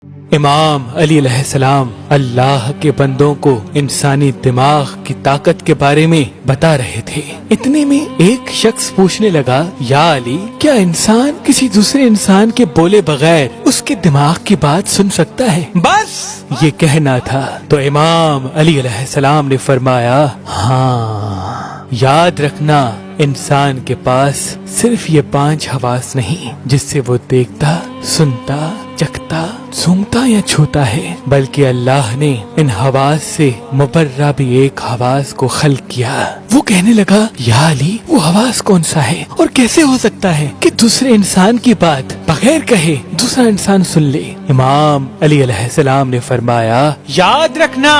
امام علی علیہ السلام اللہ کے بندوں کو انسانی دماغ کی طاقت کے بارے میں بتا رہے تھے۔ اتنے میں ایک شخص پوچھنے لگا، یا علی، کیا انسان کسی دوسرے انسان کے بولے بغیر اس کے دماغ کی بات سن سکتا ہے؟ بس یہ کہنا تھا تو امام علی علیہ السلام نے فرمایا، ہاں، یاد رکھنا انسان کے پاس صرف یہ 5 حواس نہیں جس سے وہ دیکھتا، سنتا، چکھتا، سونگتا یا چھوتا ہے، بلکہ اللہ نے ان حواس سے مبرہ بھی ایک حواس کو خلق کیا۔ وہ کہنے لگا، یا علی، وہ حواس کون سا ہے اور کیسے ہو سکتا ہے کہ دوسرے انسان کی بات بغیر کہے دوسرا انسان سن لے؟ امام علی علیہ السلام نے فرمایا، یاد رکھنا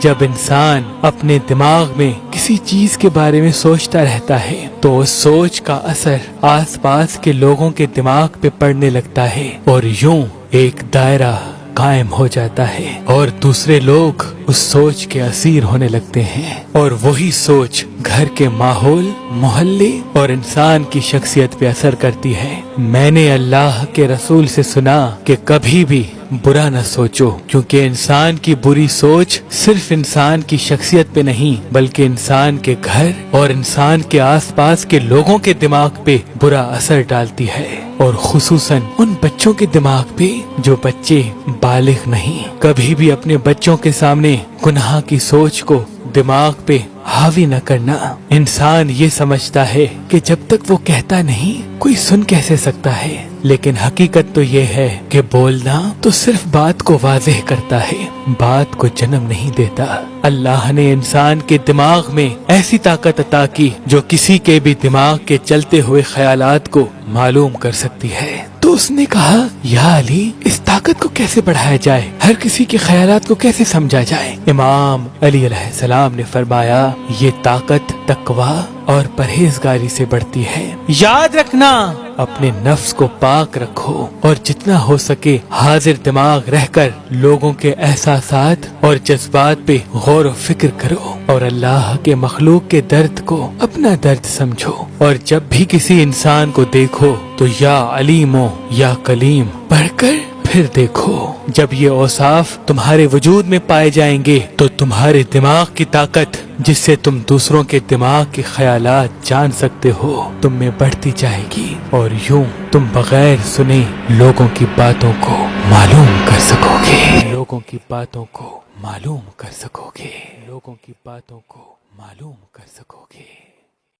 جب انسان اپنے دماغ میں کسی چیز کے بارے میں سوچتا رہتا ہے تو اس سوچ کا اثر آس پاس کے لوگوں کے دماغ پہ پڑنے لگتا ہے اور یوں ایک دائرہ قائم ہو جاتا ہے اور دوسرے لوگ اس سوچ کے اسیر ہونے لگتے ہیں، اور وہی سوچ گھر کے ماحول، محلے اور انسان کی شخصیت پہ اثر کرتی ہے۔ میں نے اللہ کے رسول سے سنا کہ کبھی بھی برا نہ سوچو، کیونکہ انسان کی بری سوچ صرف انسان کی شخصیت پہ نہیں بلکہ انسان کے گھر اور انسان کے آس پاس کے لوگوں کے دماغ پہ برا اثر ڈالتی ہے، اور خصوصاً ان بچوں کے دماغ پہ جو بچے بالغ نہیں۔ کبھی بھی اپنے بچوں کے سامنے گناہ کی سوچ کو دماغ پہ حاوی نہ کرنا۔ انسان یہ سمجھتا ہے کہ جب تک وہ کہتا نہیں کوئی سن کیسے سکتا ہے، لیکن حقیقت تو یہ ہے کہ بولنا تو صرف بات کو واضح کرتا ہے، بات کو جنم نہیں دیتا۔ اللہ نے انسان کے دماغ میں ایسی طاقت عطا کی جو کسی کے بھی دماغ کے چلتے ہوئے خیالات کو معلوم کر سکتی ہے۔ تو اس نے کہا، یا علی، اس طاقت کو کیسے بڑھایا جائے، ہر کسی کے خیالات کو کیسے سمجھا جائے؟ امام علی علیہ السلام نے فرمایا، یہ طاقت تقویٰ اور پرہیزگاری سے بڑھتی ہے۔ یاد رکھنا اپنے نفس کو پاک رکھو اور جتنا ہو سکے حاضر دماغ رہ کر لوگوں کے احساسات اور جذبات پہ غور و فکر کرو، اور اللہ کے مخلوق کے درد کو اپنا درد سمجھو، اور جب بھی کسی انسان کو دیکھو تو یا علیمو یا کلیم پڑھ کر پھر دیکھو۔ جب یہ اوصاف تمہارے وجود میں پائے جائیں گے تو تمہارے دماغ کی طاقت جس سے تم دوسروں کے دماغ کے خیالات جان سکتے ہو تم میں بڑھتی جائے گی، اور یوں تم بغیر سنے لوگوں کی باتوں کو معلوم کر سکو گے، لوگوں کی باتوں کو معلوم کر سکو گے، لوگوں کی باتوں کو معلوم کر سکو گے۔